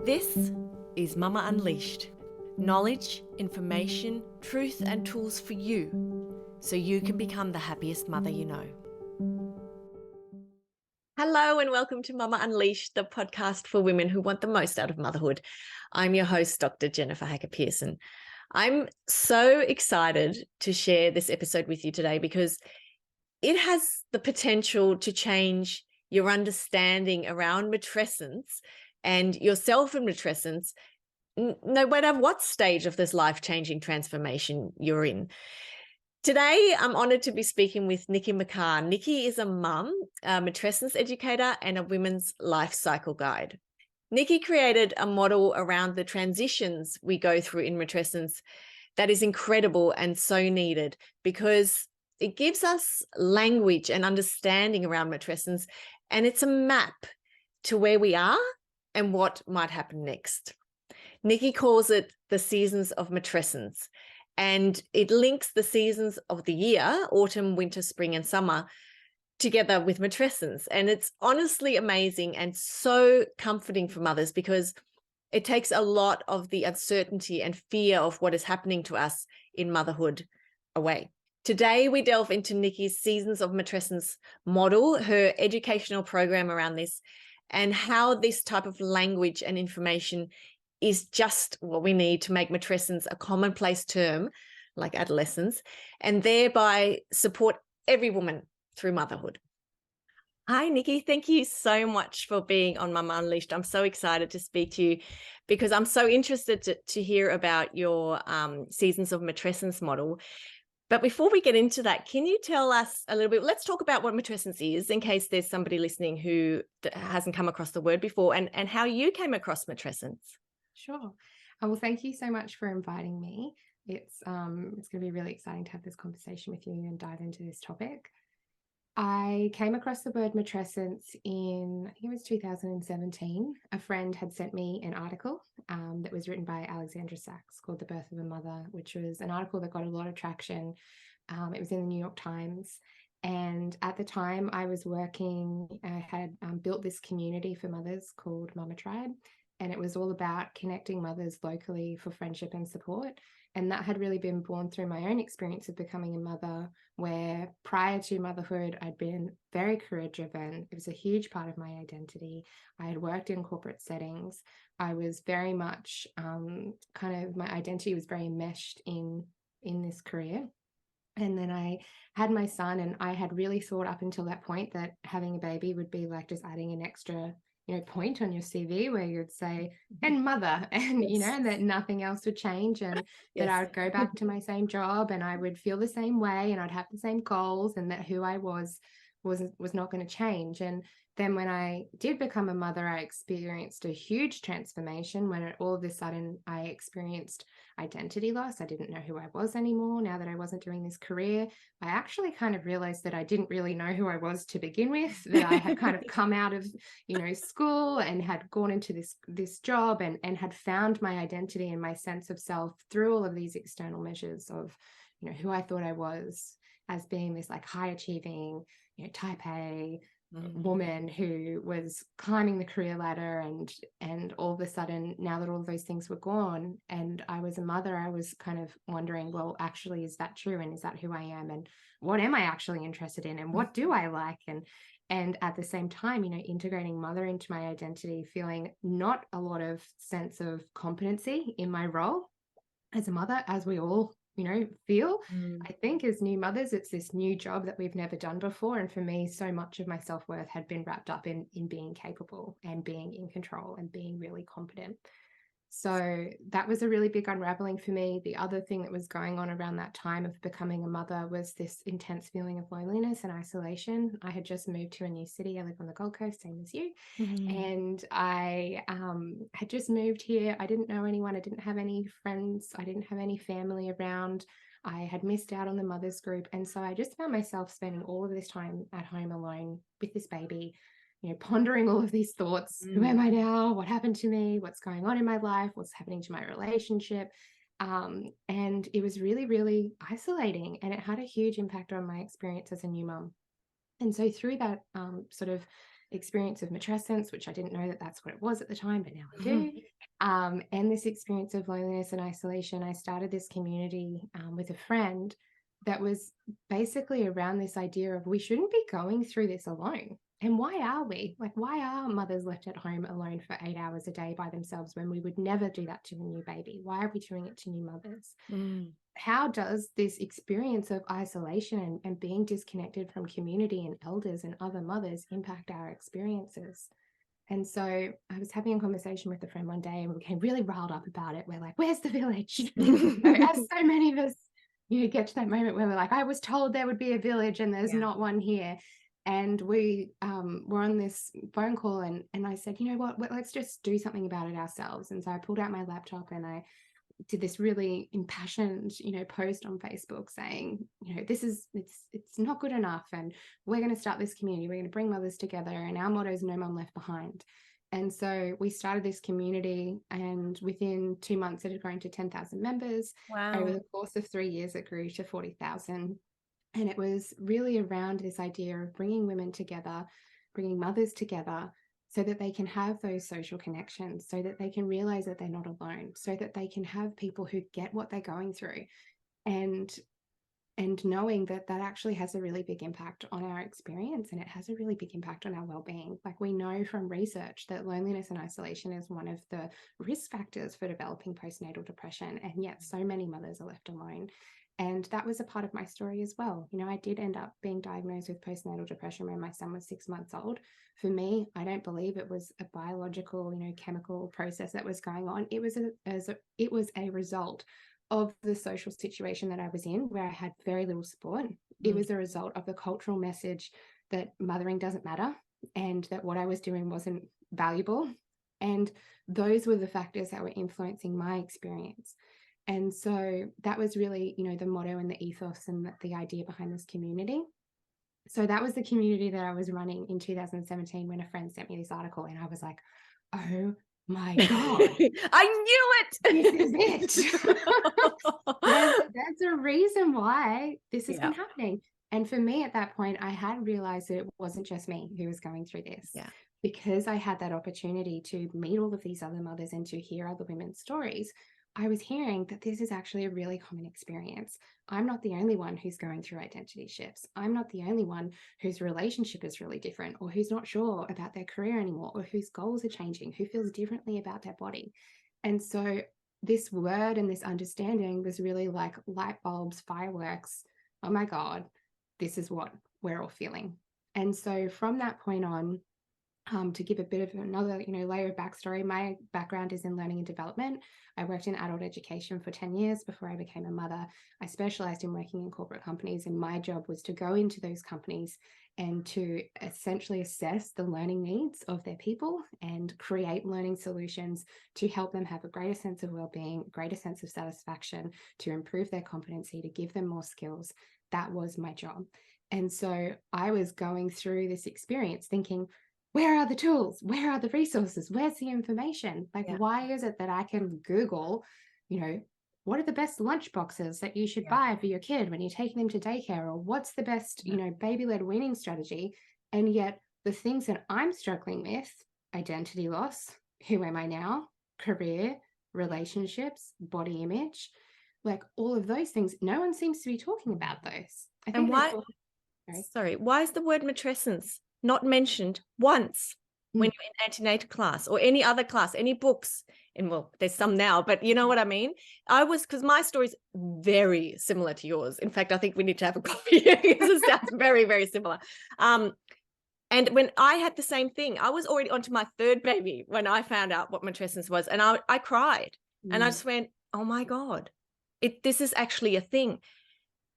This is Mama Unleashed. Knowledge, information, truth and tools for you, so you can become the happiest mother you know. Hello and welcome to Mama Unleashed, the podcast for women who want the most out of motherhood. I'm your host, Dr. Jennifer Hacker-Pearson. I'm so excited to share this episode with you today because it has the potential to change your understanding around matrescence and yourself in matrescence, no matter what stage of this life-changing transformation you're in. Today, I'm honoured to be speaking with Nikki McCahon. Nikki is a mum, a matrescence educator, and a women's life cycle guide. Nikki created a model around the transitions we go through in matrescence that is incredible and so needed because it gives us language and understanding around matrescence, and it's a map to where we are and what might happen next. Nikki calls it the Seasons of Matrescence, and it links the seasons of the year, autumn, winter, spring, and summer, together with matrescence. And it's honestly amazing and so comforting for mothers because it takes a lot of the uncertainty and fear of what is happening to us in motherhood away. Today, we delve into Nikki's Seasons of Matrescence model, her educational program around this, and how this type of language and information is just what we need to make matrescence a commonplace term like adolescence, and thereby support every woman through motherhood. Hi, Nikki. Thank you so much for being on Mama Unleashed. I'm so excited to speak to you because I'm so interested to hear about your Seasons of Matrescence model. But before we get into that, can you tell us a little bit, let's talk about what matrescence is in case there's somebody listening who hasn't come across the word before, and how you came across matrescence. Sure. Well, thank you so much for inviting me. It's going to be really exciting to have this conversation with you and dive into this topic. I came across the word matrescence in, I think it was 2017. A friend had sent me an article that was written by Alexandra Sachs called The Birth of a Mother, which was an article that got a lot of traction. It was in the New York Times. And at the time I was working, I had built this community for mothers called Mama Tribe. And it was all about connecting mothers locally for friendship and support. And that had really been born through my own experience of becoming a mother, where prior to motherhood, I'd been very career driven. It was a huge part of my identity. I had worked in corporate settings. I was very much my identity was very enmeshed in this career. And then I had my son, and I had really thought up until that point that having a baby would be like just adding an extra point on your CV where you'd say, and mother, and, Yes. and that nothing else would change, and that I would go back to my same job and I would feel the same way and I'd have the same goals, and that who I was not going to change. And then when I did become a mother, I experienced a huge transformation when all of a sudden I experienced identity loss. I didn't know who I was anymore. Now that I wasn't doing this career, I actually kind of realized that I didn't really know who I was to begin with, that I had kind of come out of, school and had gone into this job and had found my identity and my sense of self through all of these external measures of, who I thought I was as being this like high achieving, type A woman who was climbing the career ladder, and all of a sudden, now that all of those things were gone and I was a mother, I was kind of wondering, well, actually, is that true? And is that who I am? And what am I actually interested in? And what do I like? And at the same time, integrating mother into my identity, feeling not a lot of sense of competency in my role as a mother, as we all feel. I think as new mothers, it's this new job that we've never done before. And for me, so much of my self-worth had been wrapped up in being capable and being in control and being really competent. So that was a really big unraveling for me. The other thing that was going on around that time of becoming a mother was this intense feeling of loneliness and isolation. I had just moved to a new city. I live on the Gold Coast, same as you. And I had just moved here. I didn't know anyone. I didn't have any friends. I didn't have any family around. I had missed out on the mothers group. And so I just found myself spending all of this time at home alone with this baby, pondering all of these thoughts. Who am I now? What happened to me? What's going on in my life? What's happening to my relationship? And it was really, really isolating, and it had a huge impact on my experience as a new mum. And so through that sort of experience of matrescence, which I didn't know that that's what it was at the time, but now I do, And this experience of loneliness and isolation, I started this community with a friend that was basically around this idea of we shouldn't be going through this alone. And why are we? Like, why are mothers left at home alone for 8 hours a day by themselves when we would never do that to a new baby? Why are we doing it to new mothers? How does this experience of isolation and being disconnected from community and elders and other mothers impact our experiences? And so I was having a conversation with a friend one day and we became really riled up about it. We're like, where's the village? As so many of us, get to that moment where we're like, I was told there would be a village and there's not one here. And we were on this phone call and I said, you know what, let's just do something about it ourselves. And so I pulled out my laptop and I did this really impassioned, post on Facebook saying, it's not good enough. And we're going to start this community. We're going to bring mothers together. And our motto is no mom left behind. And so we started this community, and within 2 months, it had grown to 10,000 members. Wow. Over the course of 3 years, it grew to 40,000. And it was really around this idea of bringing women together, bringing mothers together, so that they can have those social connections, so that they can realize that they're not alone, so that they can have people who get what they're going through. And knowing that that actually has a really big impact on our experience, and it has a really big impact on our well-being. Like, we know from research that loneliness and isolation is one of the risk factors for developing postnatal depression, and yet so many mothers are left alone. And that was a part of my story as well. I did end up being diagnosed with postnatal depression when my son was 6 months old. For me, I don't believe it was a biological, chemical process that was going on. It was a result of the social situation that I was in, where I had very little support. It was a result of the cultural message that mothering doesn't matter and that what I was doing wasn't valuable. And those were the factors that were influencing my experience. And so that was really, the motto and the ethos and the idea behind this community. So that was the community that I was running in 2017 when a friend sent me this article, and I was like, oh my God. I knew it. This is it. There's a reason why this has been happening. And for me at that point, I had realized that it wasn't just me who was going through this. Because I had that opportunity to meet all of these other mothers and to hear other women's stories, I was hearing that this is actually a really common experience. I'm not the only one who's going through identity shifts. I'm not the only one whose relationship is really different, or who's not sure about their career anymore, or whose goals are changing, who feels differently about their body. And so this word and this understanding was really like light bulbs, fireworks. Oh my God, this is what we're all feeling. And so from that point on, to give a bit of another, layer of backstory, my background is in learning and development. I worked in adult education for 10 years before I became a mother. I specialized in working in corporate companies, and my job was to go into those companies and to essentially assess the learning needs of their people and create learning solutions to help them have a greater sense of well-being, greater sense of satisfaction, to improve their competency, to give them more skills. That was my job. And so I was going through this experience thinking, where are the tools? Where are the resources? Where's the information? Like, why is it that I can Google, what are the best lunch boxes that you should buy for your kid when you're taking them to daycare? Or what's the best, baby-led weaning strategy? And yet the things that I'm struggling with, identity loss, who am I now, career, relationships, body image, like all of those things, no one seems to be talking about those. And why is the word matrescence not mentioned once when you're in antenatal class or any other class, any books? And well, there's some now, but you know what I mean? Because my story is very similar to yours. In fact, I think we need to have a coffee because it sounds very, very similar. And when I had the same thing, I was already onto my third baby when I found out what matrescence was, and I cried and I just went, oh my God, this is actually a thing.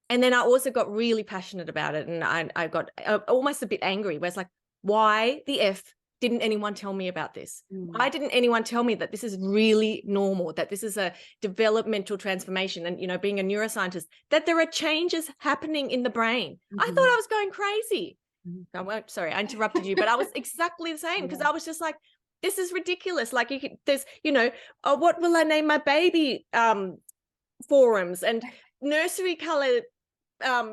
And then I also got really passionate about it, and I got almost a bit angry, where it's like, why the F didn't anyone tell me about this? Why didn't anyone tell me that this is really normal, that this is a developmental transformation, and, being a neuroscientist, that there are changes happening in the brain? I thought I was going crazy. Sorry, I interrupted you, but I was exactly the same, because I was just like, this is ridiculous. Like, there's, what will I name my baby forums and nursery color,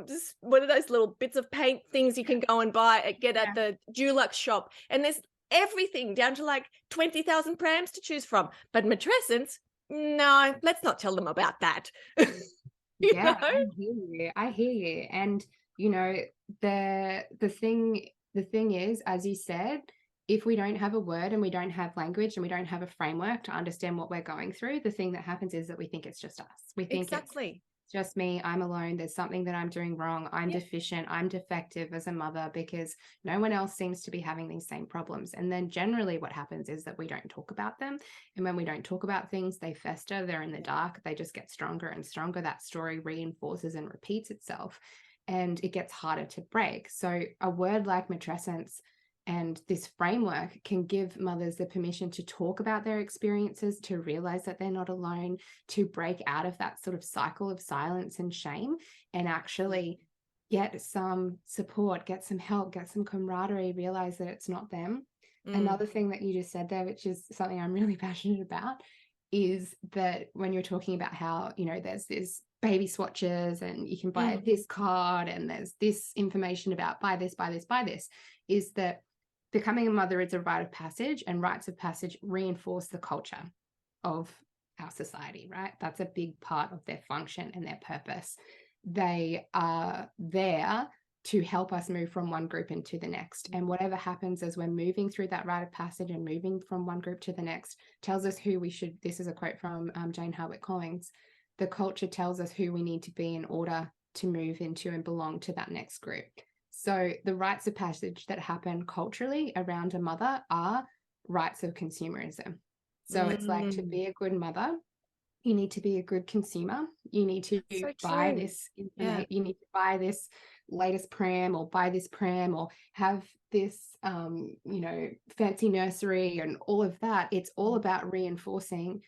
just one of those little bits of paint things you can go and get at the Dulux shop. And there's everything down to like 20,000 prams to choose from. But matrescence, no, let's not tell them about that. Yeah, I hear you. And you know, the thing is, as you said, if we don't have a word and we don't have language and we don't have a framework to understand what we're going through, the thing that happens is that we think it's just us. We think Exactly. it's just me, I'm alone, there's something that I'm doing wrong, I'm deficient, I'm defective as a mother because no one else seems to be having these same problems. And then generally what happens is that we don't talk about them. And when we don't talk about things, they fester, they're in the dark, they just get stronger and stronger. That story reinforces and repeats itself, and it gets harder to break. So a word like matrescence and this framework can give mothers the permission to talk about their experiences, to realize that they're not alone, to break out of that sort of cycle of silence and shame, and actually get some support, get some help, get some camaraderie, realize that it's not them. Another thing that you just said there, which is something I'm really passionate about, is that when you're talking about how, you know, there's this baby swatches and you can buy this card and there's this information about buy this, is that becoming a mother is a rite of passage, and rites of passage reinforce the culture of our society, right? That's a big part of their function and their purpose. They are there to help us move from one group into the next. And whatever happens as we're moving through that rite of passage and moving from one group to the next tells us who we should, this is a quote from Jane Hardwicke Collins, the culture tells us who we need to be in order to move into and belong to that next group. So the rites of passage that happen culturally around a mother are rites of consumerism. So it's like, to be a good mother, you need to be a good consumer. You need to buy this information. You need to buy this latest pram, or buy this pram, or have this, you know, fancy nursery and all of that. It's all about reinforcing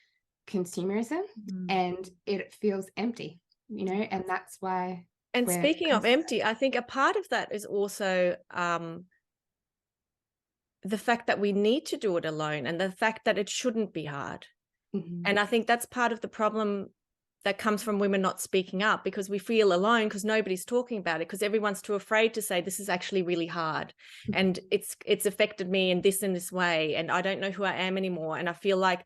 consumerism, and it feels empty, you know, and that's why. And speaking of empty, I think a part of that is also the fact that we need to do it alone, and the fact that it shouldn't be hard. And I think that's part of the problem that comes from women not speaking up, because we feel alone because nobody's talking about it, because everyone's too afraid to say, this is actually really hard and it's affected me in this way, and I don't know who I am anymore, and I feel like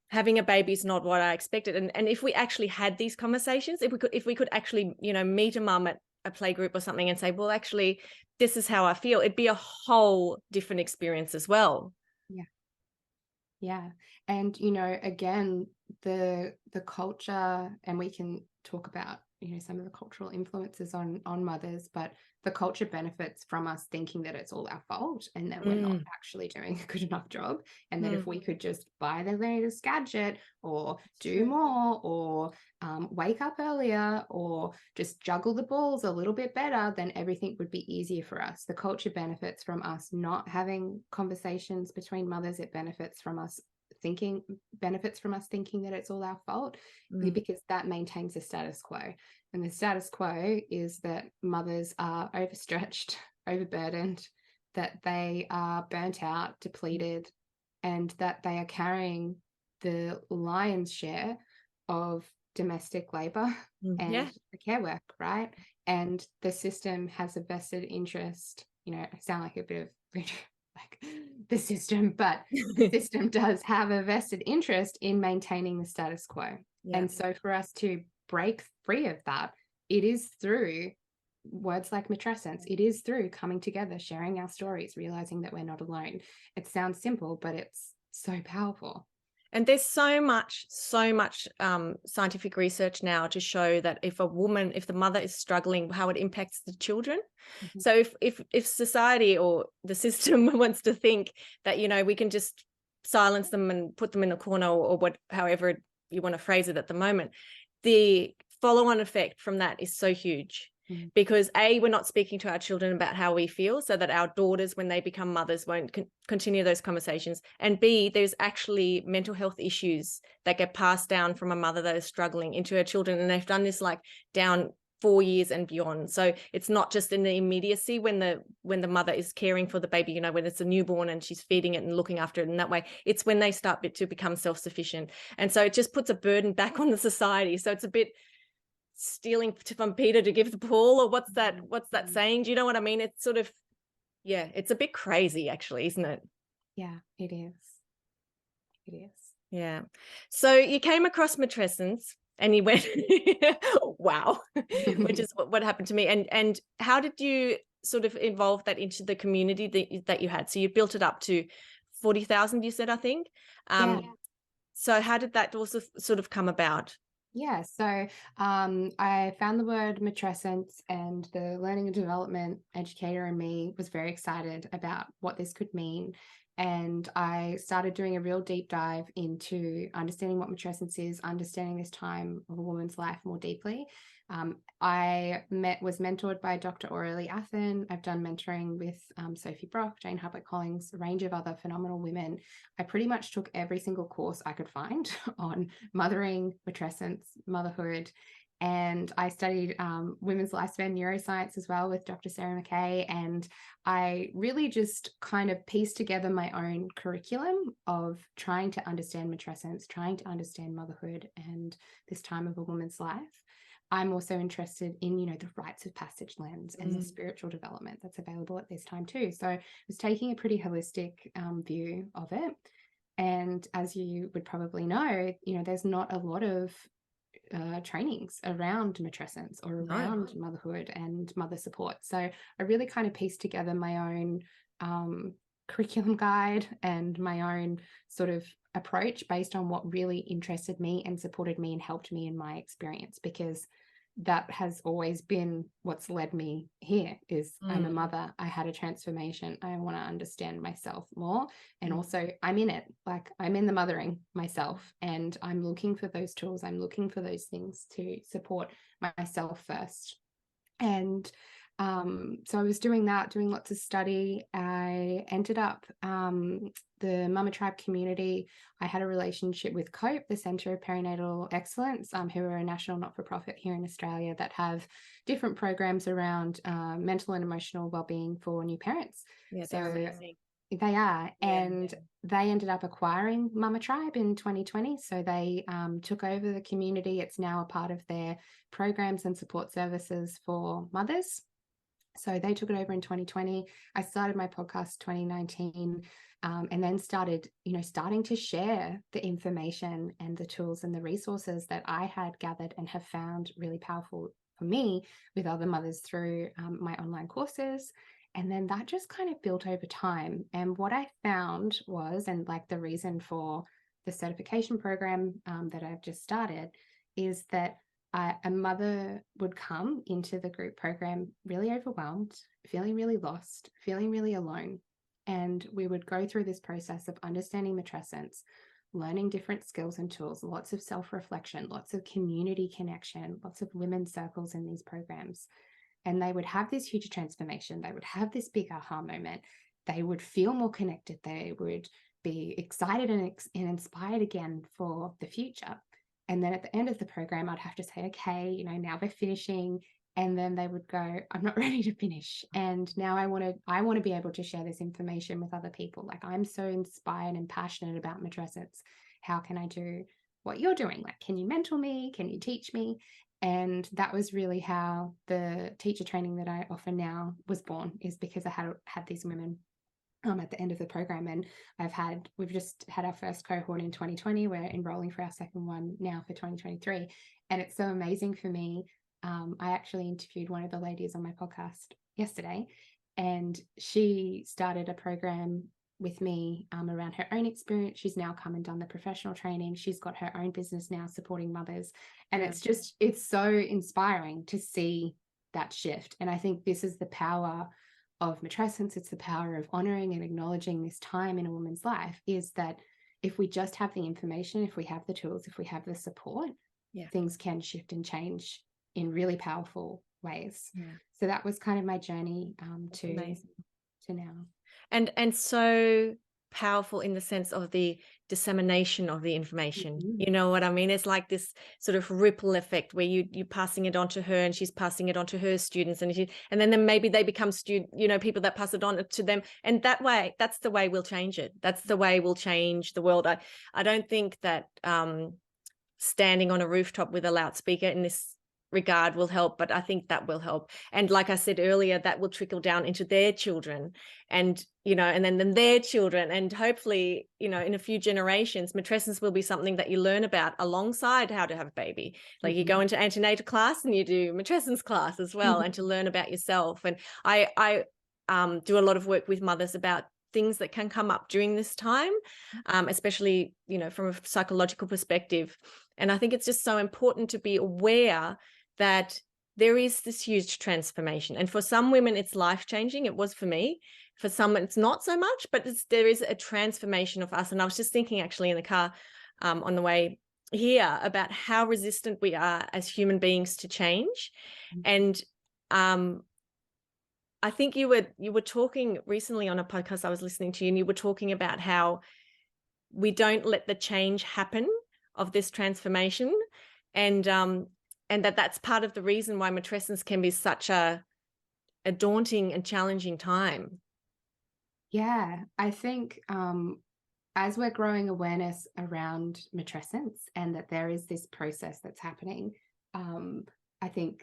having a baby is not what I expected. And if we actually had these conversations, if we could actually, you know, meet a mum at a play group or something and say, well, actually, this is how I feel, it'd be a whole different experience as well. Yeah. And, you know, again, the culture, and we can talk about, you know, some of the cultural influences on mothers, but the culture benefits from us thinking that it's all our fault and that we're not actually doing a good enough job, and that if we could just buy the latest gadget, or do more, or wake up earlier, or just juggle the balls a little bit better, then everything would be easier for us. The culture benefits from us not having conversations between mothers. It benefits from us thinking that it's all our fault, because that maintains the status quo. And the status quo is that mothers are overstretched, overburdened, that they are burnt out, depleted, and that they are carrying the lion's share of domestic labor and the care work, right? And the system has a vested interest, you know, I sound like a bit of like the system, but the system does have a vested interest in maintaining the status quo. And so for us to break free of that, it is through words like matrescence. It is through coming together, sharing our stories, realizing that we're not alone. It sounds simple, but it's so powerful. And there's so much scientific research now to show that if the mother is struggling, how it impacts the children. So if society or the system wants to think that, you know, we can just silence them and put them in a corner, or however you want to phrase it at the moment, the follow-on effect from that is so huge. Because we're not speaking to our children about how we feel, so that our daughters, when they become mothers, won't continue those conversations. And B, there's actually mental health issues that get passed down from a mother that is struggling into her children. And they've done this like down 4 years and beyond. So it's not just in the immediacy when the mother is caring for the baby, you know, when it's a newborn and she's feeding it and looking after it in that way. It's when they start to become self-sufficient. And so it just puts a burden back on the society. So it's a bit stealing from Peter to give to Paul, or what's that saying? Do you know what I mean? It's sort of, it's a bit crazy actually, isn't it? Yeah, it is. It is. Yeah. So you came across matrescence and you went, wow, which is what happened to me. And how did you sort of involve that into the community that you had? So you built it up to 40,000, you said, I think. Yeah. So how did that also sort of come about? Yeah, so I found the word matrescence, and the learning and development educator in me was very excited about what this could mean. And I started doing a real deep dive into understanding what matrescence is, understanding this time of a woman's life more deeply. I was mentored by Dr. Aurelie Athen. I've done mentoring with Sophie Brock, Jane Hubbard Collins, a range of other phenomenal women. I pretty much took every single course I could find on mothering, matrescence, motherhood. And I studied women's lifespan neuroscience as well with Dr. Sarah McKay. And I really just kind of pieced together my own curriculum of trying to understand matrescence, trying to understand motherhood and this time of a woman's life. I'm also interested in, the rites of passage lens and the spiritual development that's available at this time too. So I was taking a pretty holistic view of it. And as you would probably know, there's not a lot of trainings around matrescence or around motherhood and mother support. So I really kind of pieced together my own curriculum guide and my own sort of approach based on what really interested me and supported me and helped me in my experience, because that has always been what's led me here. Is I'm a mother, I had a transformation, I want to understand myself more, and also I'm in it, like I'm in the mothering myself, and I'm looking for those tools, I'm looking for those things to support myself first. And so I was doing that, doing lots of study. I ended up the Mama Tribe community. I had a relationship with COPE, the Centre of Perinatal Excellence, who are a national not-for-profit here in Australia that have different programs around mental and emotional well-being for new parents. Yeah, so they're amazing. They are. And they ended up acquiring Mama Tribe in 2020. So they took over the community. It's now a part of their programs and support services for mothers. So they took it over in 2020. I started my podcast 2019, and then starting to share the information and the tools and the resources that I had gathered and have found really powerful for me with other mothers through my online courses. And then that just kind of built over time. And what I found was, and like the reason for the certification program that I've just started, is that a mother would come into the group program really overwhelmed, feeling really lost, feeling really alone. And we would go through this process of understanding matrescence, learning different skills and tools, lots of self-reflection, lots of community connection, lots of women's circles in these programs. And they would have this huge transformation. They would have this big aha moment. They would feel more connected. They would be excited and inspired again for the future. And then at the end of the program, I'd have to say, okay, now we're finishing. And then they would go, I'm not ready to finish. And now I want to be able to share this information with other people. Like, I'm so inspired and passionate about matrescence. How can I do what you're doing? Like, can you mentor me? Can you teach me? And that was really how the teacher training that I offer now was born, is because I had these women at the end of the program. And we've just had our first cohort in 2020. We're enrolling for our second one now for 2023. And it's so amazing for me. I actually interviewed one of the ladies on my podcast yesterday, and she started a program with me around her own experience. She's now come and done the professional training. She's got her own business now supporting mothers. And it's so inspiring to see that shift. And I think this is the power of matrescence. It's the power of honoring and acknowledging this time in a woman's life, is that if we just have the information, if we have the tools, if we have the support, things can shift and change in really powerful ways. So that was kind of my journey to now. And so powerful in the sense of the dissemination of the information. You know what I mean? It's like this sort of ripple effect where you're passing it on to her, and she's passing it on to her students, and then maybe they become people that pass it on to them. And that's the way we'll change it. That's the way we'll change the world. I don't think that standing on a rooftop with a loudspeaker in this regard will help, but I think that will help. And like I said earlier, that will trickle down into their children and, and then their children. And hopefully, in a few generations, matrescence will be something that you learn about alongside how to have a baby. Like you go into antenatal class and you do matrescence class as well, and to learn about yourself. And I do a lot of work with mothers about things that can come up during this time, especially, from a psychological perspective. And I think it's just so important to be aware that there is this huge transformation. And for some women, it's life-changing. It was for me. For some, it's not so much, but there is a transformation of us. And I was just thinking actually in the car on the way here about how resistant we are as human beings to change. And I think you were talking recently on a podcast I was listening to, and you were talking about how we don't let the change happen of this transformation, and that's part of the reason why matrescence can be such a daunting and challenging time. Yeah, I think as we're growing awareness around matrescence and that there is this process that's happening, I think,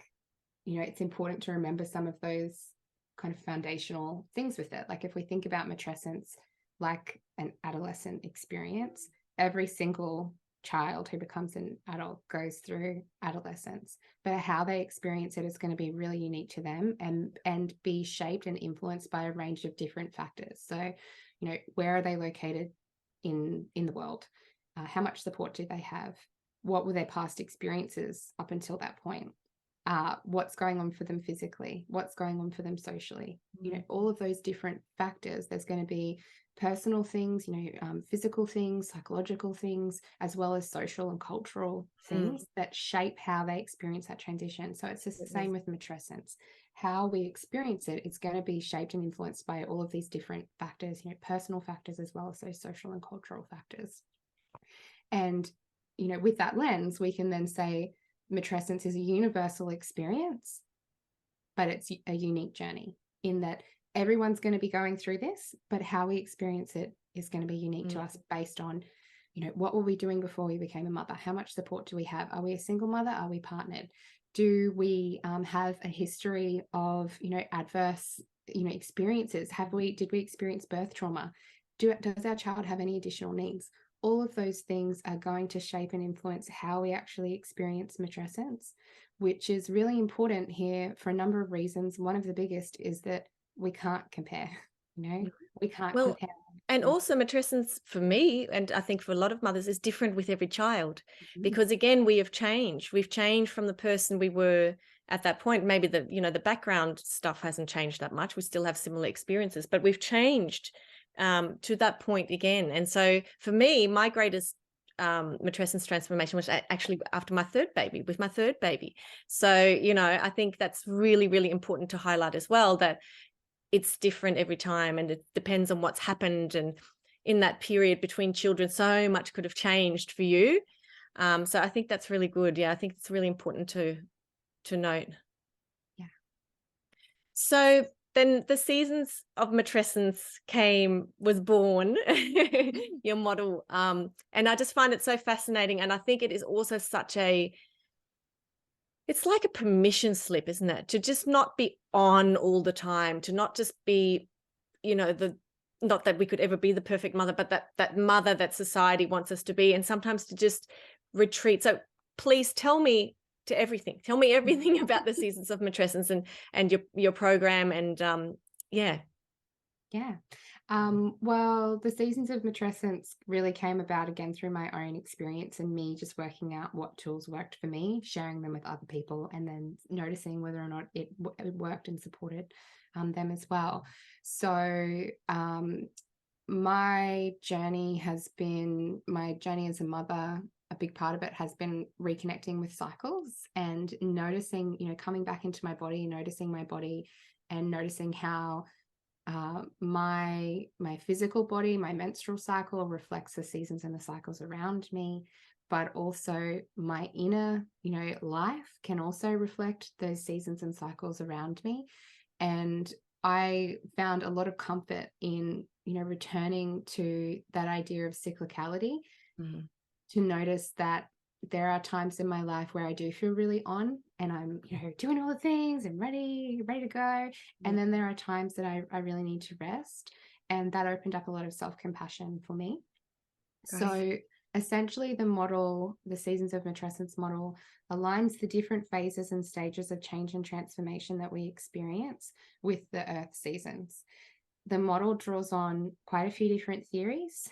it's important to remember some of those kind of foundational things with it. Like if we think about matrescence like an adolescent experience, every single child who becomes an adult goes through adolescence, but how they experience it is going to be really unique to them and be shaped and influenced by a range of different factors. So, where are they located in the world? How much support do they have? What were their past experiences up until that point? What's going on for them physically? What's going on for them socially? All of those different factors. There's going to be personal things, physical things, psychological things, as well as social and cultural things that shape how they experience that transition. So it's just the same with matrescence. How we experience it is going to be shaped and influenced by all of these different factors, personal factors as well as those social and cultural factors. And, with that lens, we can then say matrescence is a universal experience, but it's a unique journey in that everyone's going to be going through this, but how we experience it is going to be unique to us based on, what were we doing before we became a mother? How much support do we have? Are we a single mother? Are we partnered? Do we have a history of, adverse, experiences? Did we experience birth trauma? Does our child have any additional needs? All of those things are going to shape and influence how we actually experience matrescence, which is really important here for a number of reasons. One of the biggest is that we can't compare, we can't compare. And also matrescence for me, and I think for a lot of mothers, is different with every child, because again, we have changed. We've changed from the person we were at that point. Maybe the background stuff hasn't changed that much. We still have similar experiences, but we've changed to that point again. And so for me, my greatest matrescence transformation was actually after my third baby. So, I think that's really, really important to highlight as well, that it's different every time and it depends on what's happened. And in that period between children, so much could have changed for you. So I think that's really good. Yeah, I think it's really important to note. Yeah. So then the Seasons of Matrescence was born, your model. And I just find it so fascinating. And I think it is also it's like a permission slip, isn't it? To just not be on all the time, to not just be, not that we could ever be the perfect mother, but that mother that society wants us to be, and sometimes to just retreat. So please tell me everything about the Seasons of Matrescence and your program and yeah. Well, the Seasons of Matrescence really came about again through my own experience and me just working out what tools worked for me, sharing them with other people, and then noticing whether or not it worked and supported them as well. So my journey as a mother, a big part of it has been reconnecting with cycles and noticing, coming back into my body, noticing my body and noticing how my physical body, my menstrual cycle reflects the seasons and the cycles around me, but also my inner, life can also reflect those seasons and cycles around me. And I found a lot of comfort in, returning to that idea of cyclicality, to notice that there are times in my life where I do feel really on, and I'm, doing all the things and ready to go. And then there are times that I really need to rest. And that opened up a lot of self-compassion for me. Right. So essentially the Seasons of Matrescence model aligns the different phases and stages of change and transformation that we experience with the Earth seasons. The model draws on quite a few different theories.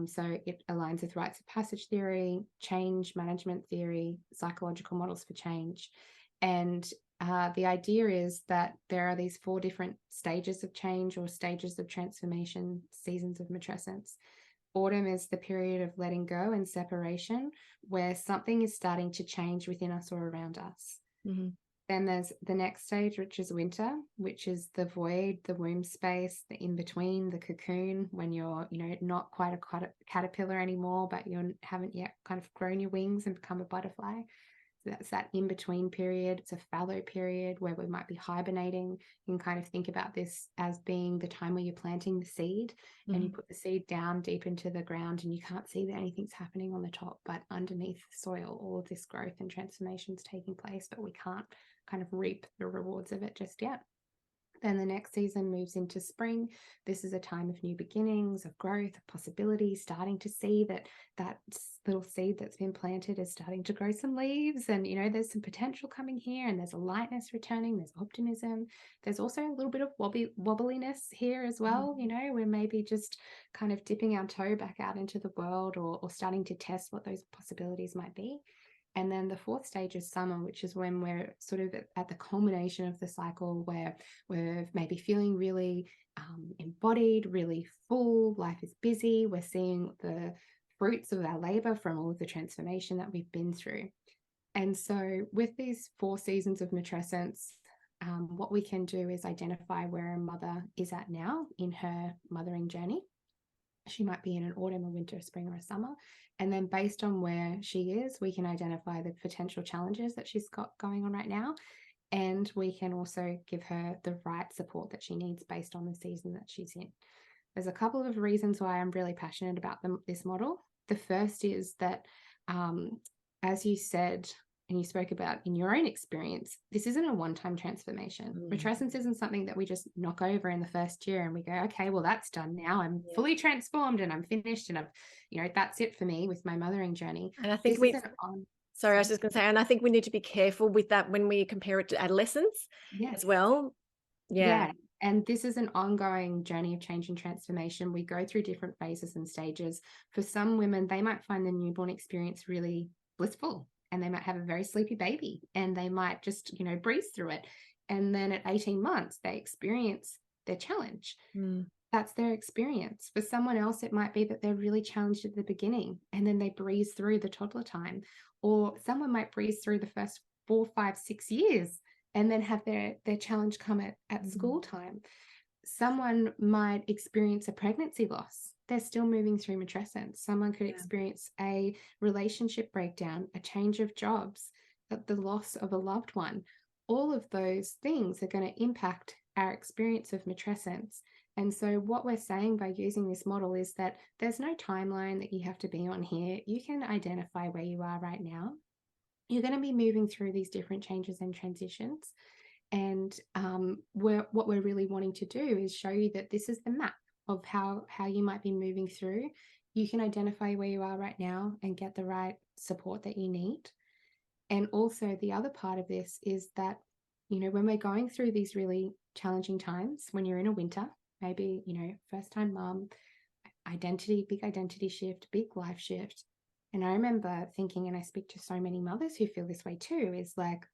So it aligns with rites of passage theory, change management theory, psychological models for change. And the idea is that there are these 4 different stages of change or stages of transformation, seasons of matrescence. Autumn is the period of letting go and separation, where something is starting to change within us or around us. Mm-hmm. Then there's the next stage, which is winter, which is the void, the womb space, the in-between, the cocoon, when you're, not quite a caterpillar anymore, but you haven't yet kind of grown your wings and become a butterfly. So that's that in-between period. It's a fallow period where we might be hibernating. You can kind of think about this as being the time where you're planting the seed, and you put the seed down deep into the ground, and you can't see that anything's happening on the top, but underneath the soil, all of this growth and transformation is taking place, but we can't kind of reap the rewards of it just yet. Then the next season moves into spring. This is a time of new beginnings, of growth, of possibility, starting to see that little seed that's been planted is starting to grow some leaves, and there's some potential coming here, and there's a lightness returning, there's optimism. There's also a little bit of wobbliness here as well. We're maybe just kind of dipping our toe back out into the world, or starting to test what those possibilities might be. And then the 4th stage is summer, which is when we're sort of at the culmination of the cycle, where we're maybe feeling really embodied, really full. Life is busy. We're seeing the fruits of our labor from all of the transformation that we've been through. And so with these 4 seasons of matrescence, what we can do is identify where a mother is at now in her mothering journey. She might be in an autumn, a winter, a spring, or a summer. And then based on where she is, we can identify the potential challenges that she's got going on right now. And we can also give her the right support that she needs based on the season that she's in. There's a couple of reasons why I'm really passionate about this model. The first is that, as you said, and you spoke about in your own experience, this isn't a one-time transformation. Matrescence isn't something that we just knock over in the first year and we go, okay, well, that's done now. I'm fully transformed and I'm finished, and that's it for me with my mothering journey. And I think I was just going to say, and I think we need to be careful with that when we compare it to adolescence as well. Yeah. And this is an ongoing journey of change and transformation. We go through different phases and stages. For some women, they might find the newborn experience really blissful, and they might have a very sleepy baby, and they might just, breeze through it. And then at 18 months, they experience their challenge. That's their experience. For someone else, it might be that they're really challenged at the beginning, and then they breeze through the toddler time. Or someone might breeze through the first 4, 5, 6 years and then have their challenge come at school time. Someone might experience a pregnancy loss. They're still moving through matrescence. Someone could experience a relationship breakdown, a change of jobs, the loss of a loved one. All of those things are going to impact our experience of matrescence. And so what we're saying by using this model is that there's no timeline that you have to be on here. You can identify where you are right now. You're going to be moving through these different changes and transitions. And what we're really wanting to do is show you that this is the map of how you might be moving through. You can identify where you are right now and get the right support that you need. And also the other part of this is that, when we're going through these really challenging times, when you're in a winter, maybe, first time mom, big identity shift, big life shift. And I remember thinking, and I speak to so many mothers who feel this way too, is like,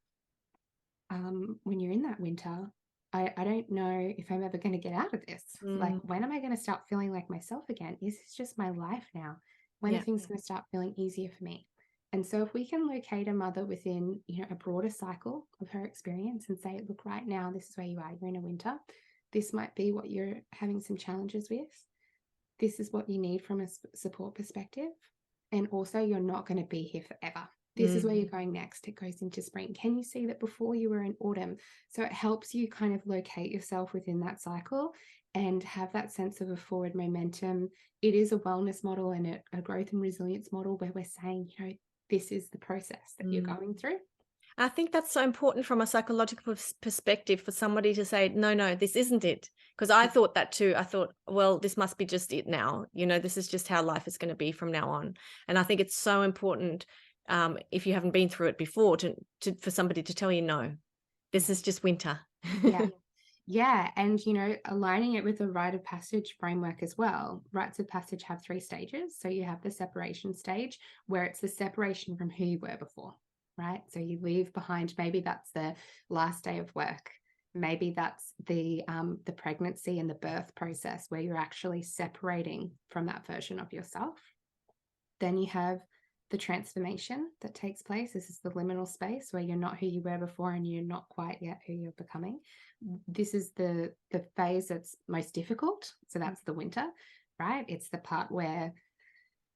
when you're in that winter, I don't know if I'm ever going to get out of this. Like, when am I going to start feeling like myself again? Is this just my life now? When are things going to start feeling easier for me? And so if we can locate a mother within, a broader cycle of her experience and say, look, right now, this is where you are. You're in a winter. This might be what you're having some challenges with. This is what you need from a support perspective. And also, you're not going to be here forever. This is where you're going next. It goes into spring. Can you see that before you were in autumn? So it helps you kind of locate yourself within that cycle and have that sense of a forward momentum. It is a wellness model and a growth and resilience model where we're saying, this is the process that you're going through. I think that's so important from a psychological perspective for somebody to say, no, this isn't it. Because I thought that too. I thought, well, this must be just it now. This is just how life is going to be from now on. And I think it's so important, if you haven't been through it before, for somebody to tell you, no, this is just winter. Yeah. Yeah. And, aligning it with the rite of passage framework as well. Rites of passage have 3 stages. So you have the separation stage, where it's the separation from who you were before, right? So you leave behind, maybe that's the last day of work. Maybe that's the pregnancy and the birth process, where you're actually separating from that version of yourself. Then you have the transformation that takes place. This is the liminal space, where you're not who you were before and you're not quite yet who you're becoming. This is the phase that's most difficult. So that's the winter, right? It's the part where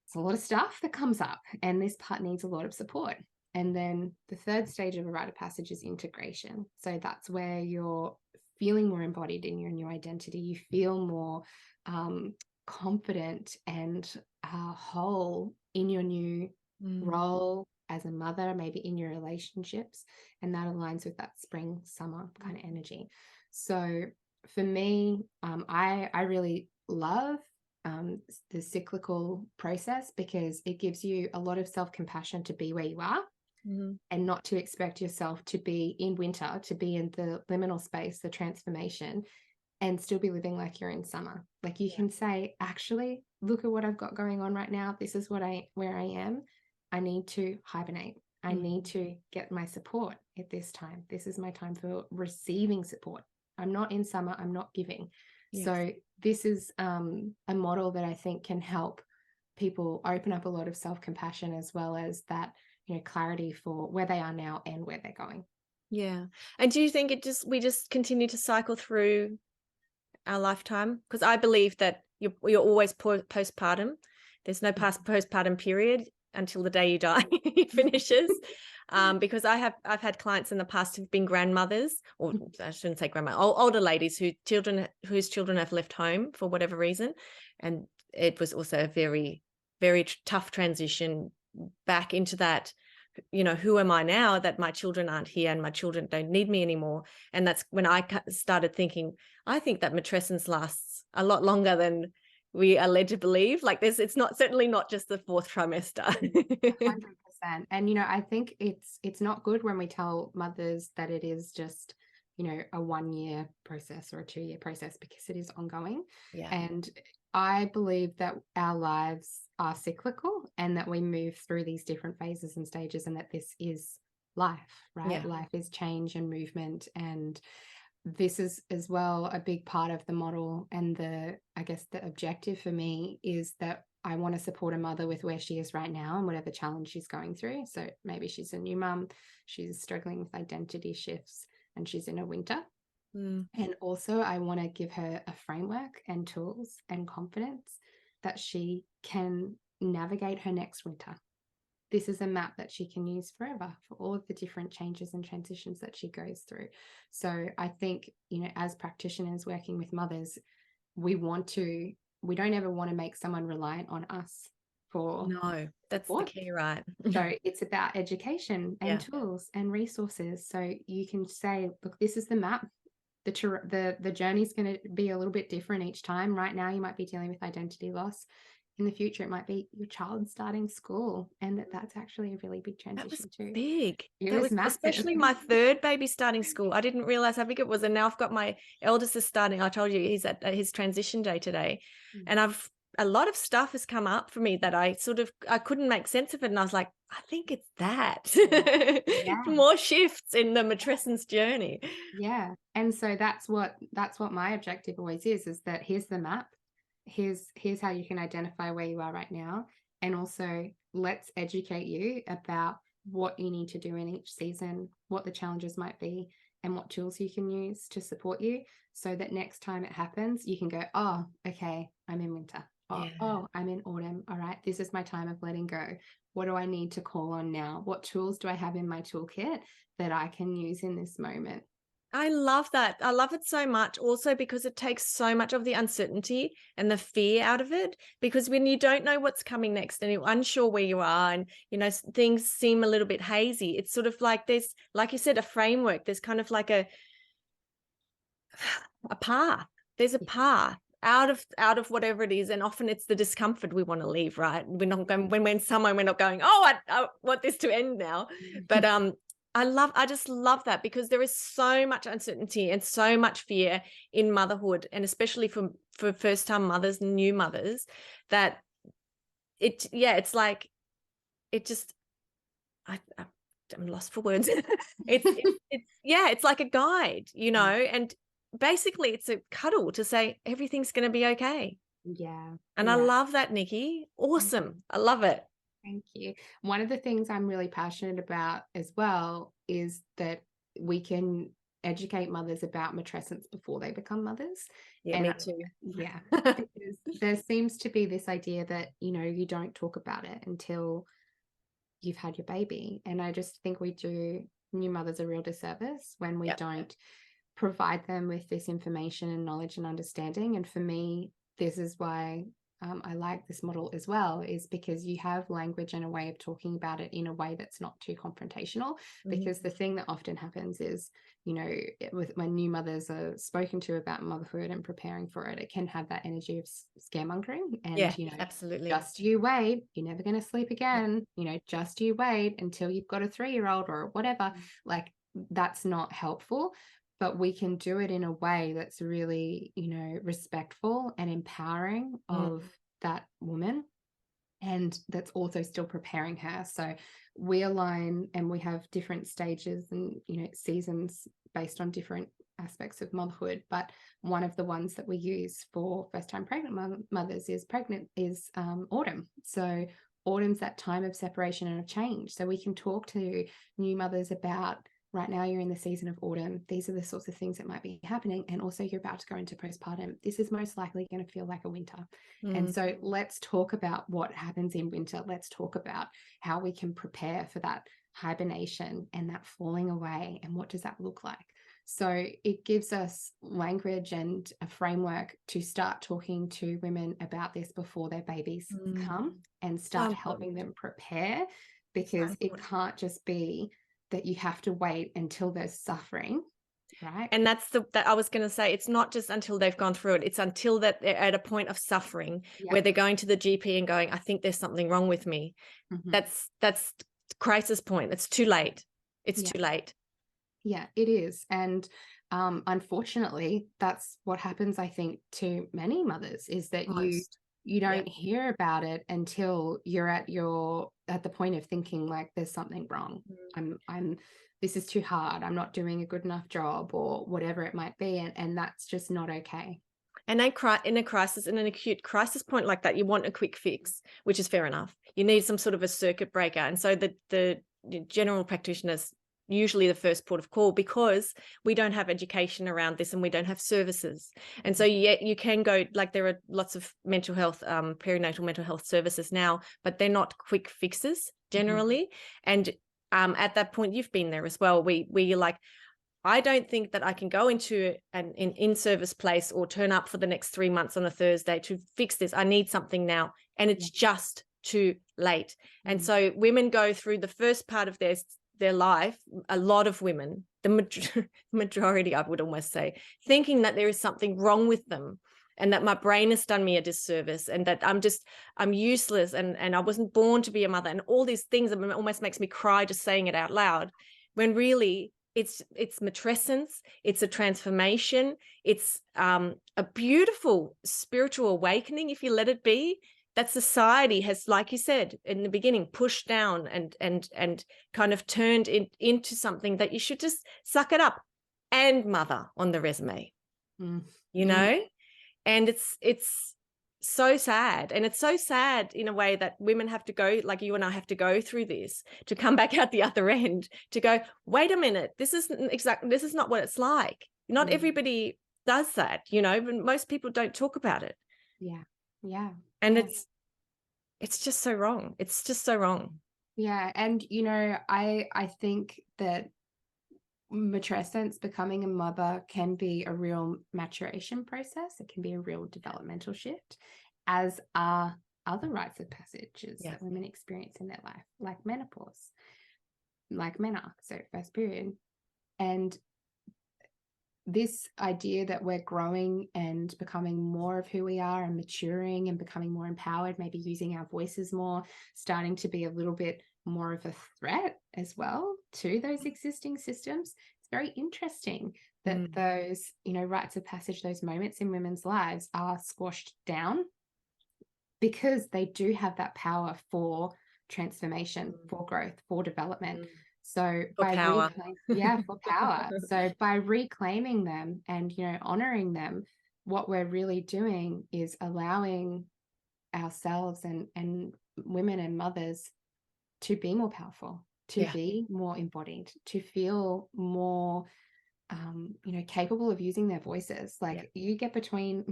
it's a lot of stuff that comes up, and this part needs a lot of support. And then the 3rd stage of a rite of passage is integration. So that's where you're feeling more embodied in your new identity. You feel more confident and whole in your new role as a mother, maybe in your relationships. And that aligns with that spring, summer kind of energy. So for me, I really love the cyclical process, because it gives you a lot of self-compassion to be where you are. And not to expect yourself to be in winter, to be in the liminal space, the transformation, and still be living like you're in summer. Like you can say, actually, look at what I've got going on right now. This is where I am. I need to hibernate. I need to get my support at this time. This is my time for receiving support. I'm not in summer. I'm not giving. Yes. So this is a model that I think can help people open up a lot of self-compassion, as well as that clarity for where they are now and where they're going. Yeah. And do you think we just continue to cycle through our lifetime? Because I believe that you're always postpartum. There's no postpartum period until the day you die. It finishes. Because I've had clients in the past who've been grandmothers, or I shouldn't say grandma, older ladies whose children have left home for whatever reason, and it was also a very, very tough transition back into that, who am I now that my children aren't here and my children don't need me anymore? And that's when I started thinking, I think that matrescence lasts a lot longer than we are led to believe. Like it's certainly not just the 4th trimester. 100%. And, I think it's not good when we tell mothers that it is just, a 1-year process or a 2-year process, because it is ongoing. Yeah. And I believe that our lives are cyclical, and that we move through these different phases and stages, and that this is life, right? Yeah. Life is change and movement. And this is as well a big part of the model. And the objective for me is that I want to support a mother with where she is right now and whatever challenge she's going through. So maybe she's a new mum, she's struggling with identity shifts, and she's in a winter. And also I want to give her a framework and tools and confidence that she can navigate her next winter. This is a map that she can use forever for all of the different changes and transitions that she goes through. So I think, as practitioners working with mothers, we don't ever want to make someone reliant on us for no, that's support. The key, right? So it's about education and tools and resources. So you can say, look, this is the map. The journey is going to be a little bit different each time. Right now, you might be dealing with identity loss. In the future, it might be your child starting school, and that's actually a really big transition too. Big. It was massive. Especially my 3rd baby starting school. I didn't realize how big it was, and now I've got my eldest is starting. I told you he's at his transition day today, and a lot of stuff has come up for me that I couldn't make sense of it, and I was like, I think it's that. More shifts in the matrescence journey. Yeah, and so that's what my objective always is that here's the map. Here's how you can identify where you are right now, and also let's educate you about what you need to do in each season, what the challenges might be, and what tools you can use to support you, so that next time it happens, you can go, oh, okay, I'm in winter. Oh, I'm in autumn. All right, this is my time of letting go. What do I need to call on now? What tools do I have in my toolkit that I can use in this moment? I love that. I love it so much also because it takes so much of the uncertainty and the fear out of it, because when you don't know what's coming next and you're unsure where you are and, things seem a little bit hazy, it's sort of like there's, like you said, a framework. There's kind of like a path. There's a path out of whatever it is. And often it's the discomfort we want to leave, right? We're not going, when we're in somewhere, we're not going, oh, I want this to end now. But, I just love that, because there is so much uncertainty and so much fear in motherhood, and especially for first time mothers, new mothers, that it's like, it just, I'm lost for words. It's like a guide, and basically it's a cuddle to say everything's going to be okay. Yeah. And I love that, Nikki. Awesome. I love it. Thank you. One of the things I'm really passionate about as well is that we can educate mothers about matrescence before they become mothers. Yeah, me too. Yeah, because there seems to be this idea that, you don't talk about it until you've had your baby. And I just think we do new mothers a real disservice when we don't provide them with this information and knowledge and understanding. And for me, this is why I like this model as well, is because you have language and a way of talking about it in a way that's not too confrontational. Because the thing that often happens is, when new mothers are spoken to about motherhood and preparing for it, it can have that energy of scaremongering. And, absolutely. Just you wait, you're never going to sleep again. Just you wait until you've got a 3-year-old or whatever. Like, that's not helpful. But we can do it in a way that's really, respectful and empowering of that woman, and that's also still preparing her. So we align, and we have different stages and, seasons based on different aspects of motherhood. But one of the ones that we use for first-time pregnant mothers is autumn. So autumn's that time of separation and of change. So we can talk to new mothers about, right now you're in the season of autumn. These are the sorts of things that might be happening. And also you're about to go into postpartum. This is most likely going to feel like a winter. And so let's talk about what happens in winter. Let's talk about how we can prepare for that hibernation and that falling away. And what does that look like? So it gives us language and a framework to start talking to women about this before their babies come, and start helping them prepare, because it can't just be that you have to wait until there's suffering, right? And that's that I was going to say, it's not just until they've gone through it. It's until that they're at a point of suffering where they're going to the GP and going, I think there's something wrong with me. That's crisis point. It's too late. It's too late. Yeah, it is. And unfortunately, that's what happens, I think, to many mothers, is that you don't hear about it until you're at the point of thinking, like, there's something wrong. This is too hard. I'm not doing a good enough job, or whatever it might be. And that's just not okay. And in a crisis, in an acute crisis point like that, you want a quick fix, which is fair enough. You need some sort of a circuit breaker. And so the general practitioners usually the first port of call, because we don't have education around this and we don't have services. And so you can go, like, there are lots of mental health, perinatal mental health services now, but they're not quick fixes generally. And at that point, you've been there as well, where you're like, I don't think that I can go into an in-service place or turn up for the next 3 months on a Thursday to fix this. I need something now. And it's just too late. And so women go through the first part of their life, a lot of women, the majority, I would almost say, thinking that there is something wrong with them, and that my brain has done me a disservice, and that I'm useless, and I wasn't born to be a mother, and all these things. It almost makes me cry just saying it out loud, when really it's matrescence, it's a transformation, it's a beautiful spiritual awakening, if you let it be, that society has, like you said in the beginning, pushed down and kind of turned into something that you should just suck it up and mother on the resume, you know? And it's so sad. And it's so sad in a way that women have to go, like you and I have to go through this to come back out the other end, to go, wait a minute, this is not what it's like. Not everybody does that, but most people don't talk about it. Yeah. And it's just so wrong. It's just so wrong. Yeah. And, I think that matrescence, becoming a mother, can be a real maturation process. It can be a real developmental shift, as are other rites of passages that women experience in their life, like menopause, like menarche, so first period. And this idea that we're growing and becoming more of who we are and maturing and becoming more empowered, maybe using our voices more, starting to be a little bit more of a threat as well to those existing systems. It's very interesting that those, rites of passage, those moments in women's lives are squashed down, because they do have that power for transformation, for growth, for development. So for power. For power. So by reclaiming them and, honoring them, what we're really doing is allowing ourselves and women and mothers to be more powerful, to be more embodied, to feel more capable of using their voices. Like you get between,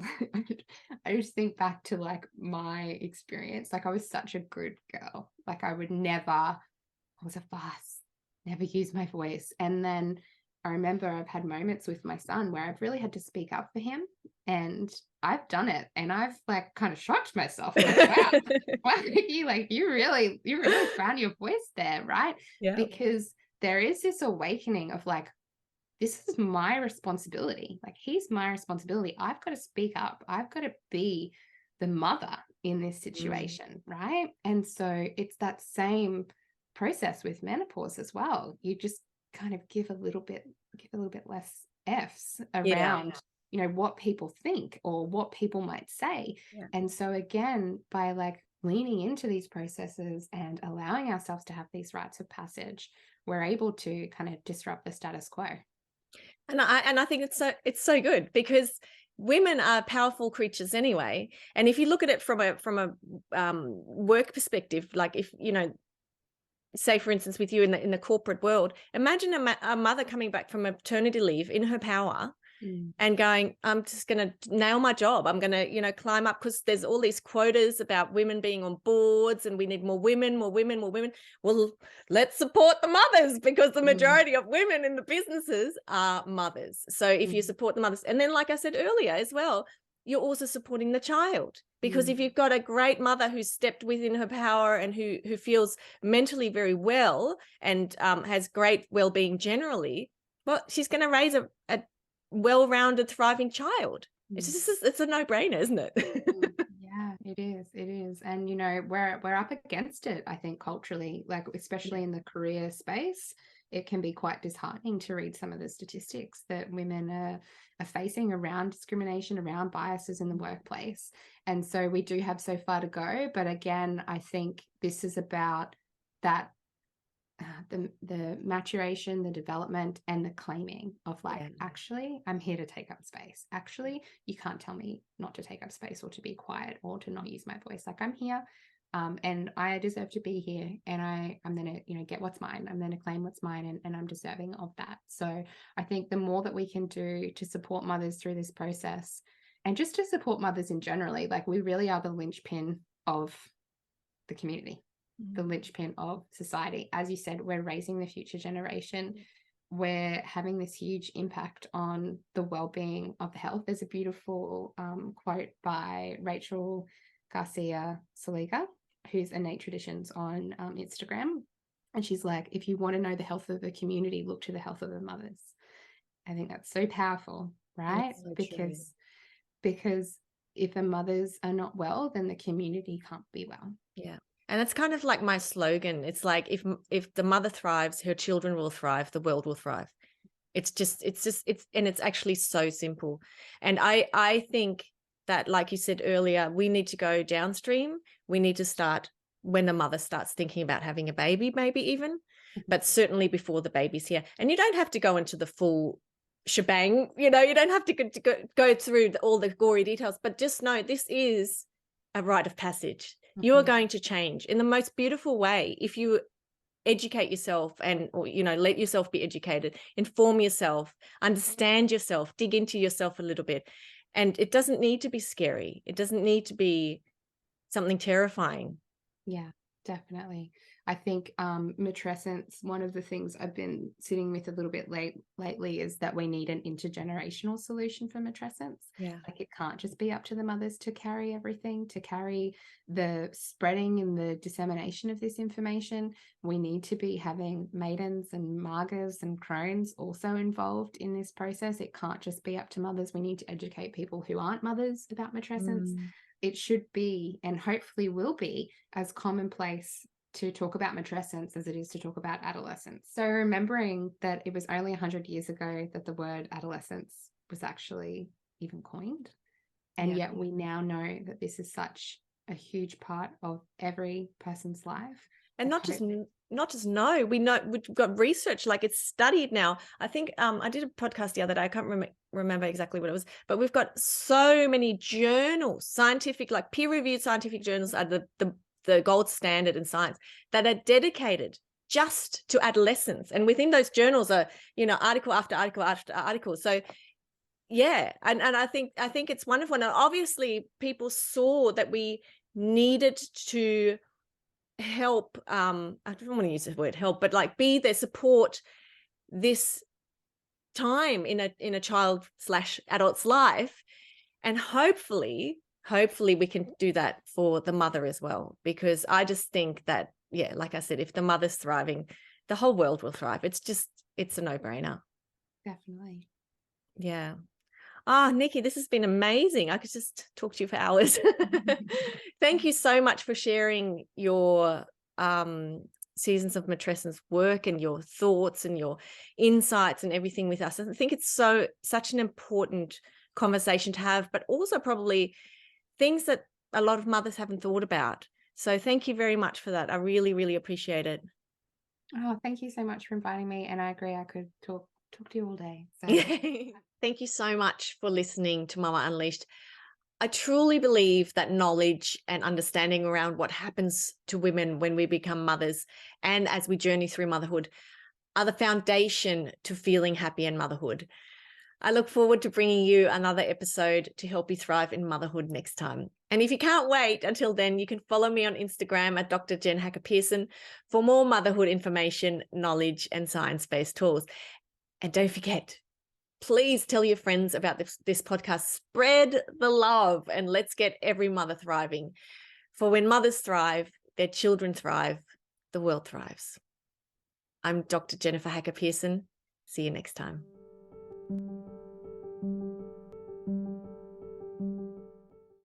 I just think back to like my experience. Like I was such a good girl. Like I was a fuss, never use my voice. And then I remember I've had moments with my son where I've really had to speak up for him, and I've done it, and I've like kind of shocked myself. Like, wow, you really found your voice there, right? Yeah. Because there is this awakening of like, this is my responsibility. Like he's my responsibility. I've got to speak up. I've got to be the mother in this situation, right? And so it's that same process with menopause as well. You just kind of give a little bit less F's around, what people think or what people might say. Yeah. And so again, by like leaning into these processes and allowing ourselves to have these rites of passage, we're able to kind of disrupt the status quo. And I think it's so good, because women are powerful creatures anyway. And if you look at it from a work perspective, like if, say for instance with you in the corporate world, imagine a mother coming back from maternity leave in her power and going, I'm just going to nail my job. I'm going to, climb up, because there's all these quotas about women being on boards and we need more women. Well, let's support the mothers, because the majority of women in the businesses are mothers. So if you support the mothers, and then like I said earlier as well, you're also supporting the child, because if you've got a great mother who's stepped within her power and who feels mentally very well and has great well-being generally, well, she's going to raise a well-rounded, thriving child. It's a no-brainer, isn't it? Yeah, it is. And we're up against it, I think, culturally, like especially in the career space. It can be quite disheartening to read some of the statistics that women are facing around discrimination, around biases in the workplace. And so we do have so far to go. But again, I think this is about that the maturation, the development, and the claiming of like, actually, I'm here to take up space. Actually, you can't tell me not to take up space or to be quiet or to not use my voice. Like I'm here, and I deserve to be here, and I'm going to, get what's mine. I'm going to claim what's mine, and I'm deserving of that. So I think the more that we can do to support mothers through this process, and just to support mothers in generally, like we really are the linchpin of the community, the linchpin of society. As you said, we're raising the future generation. We're having this huge impact on the well-being of the health. There's a beautiful quote by Rachel Garcia Saliga, who's Innate Traditions on Instagram. And she's like, if you want to know the health of the community, look to the health of the mothers. I think that's so powerful, right? So because if the mothers are not well, then the community can't be well. Yeah. And it's kind of like my slogan. It's like, if the mother thrives, her children will thrive, the world will thrive. It's actually so simple. And I think that, like you said earlier, we need to go downstream. We need to start when the mother starts thinking about having a baby, maybe even, but certainly before the baby's here. And you don't have to go into the full shebang, you don't have to go through all the gory details, but just know this is a rite of passage. You are going to change in the most beautiful way if you educate yourself or let yourself be educated, inform yourself, understand yourself, dig into yourself a little bit. And it doesn't need to be scary. It doesn't need to be something terrifying. Yeah, definitely. I think matrescence, one of the things I've been sitting with a little bit lately is that we need an intergenerational solution for matrescence. Yeah. Like, it can't just be up to the mothers to carry everything, to carry the spreading and the dissemination of this information. We need to be having maidens and margas and crones also involved in this process. It can't just be up to mothers. We need to educate people who aren't mothers about matrescence. It should be, and hopefully will be, as commonplace to talk about matrescence as it is to talk about adolescence. So remembering that it was only 100 years ago that the word adolescence was actually even coined. And yet we now know that this is such a huge part of every person's life. And not just know, we know, we've got research, like it's studied now. I think I did a podcast the other day, I can't remember exactly what it was, but we've got so many journals, scientific, like peer-reviewed scientific journals are the gold standard in science, that are dedicated just to adolescence. And within those journals are, you know, article after article after article. So yeah, and I think it's wonderful. And obviously people saw that we needed to help, I don't want to use the word help, but like be there, support this time in a child/adult's life. And hopefully we can do that for the mother as well, because I just think that, yeah, like I said, if the mother's thriving, the whole world will thrive. It's a no-brainer. Definitely. Yeah. Nikki, this has been amazing. I could just talk to you for hours. Thank you so much for sharing your Seasons of Matrescence work and your thoughts and your insights and everything with us. I think it's such an important conversation to have, but also probably things that a lot of mothers haven't thought about. So thank you very much for that. I really, really appreciate it. Oh, thank you so much for inviting me. And I agree, I could talk to you all day. So thank you so much for listening to Mama Unleashed. I truly believe that knowledge and understanding around what happens to women when we become mothers and as we journey through motherhood are the foundation to feeling happy in motherhood. I look forward to bringing you another episode to help you thrive in motherhood next time. And if you can't wait until then, you can follow me on Instagram at Dr. Jen Hacker-Pearson for more motherhood information, knowledge, and science-based tools. And don't forget, please tell your friends about this podcast. Spread the love and let's get every mother thriving. For when mothers thrive, their children thrive, the world thrives. I'm Dr. Jennifer Hacker-Pearson. See you next time.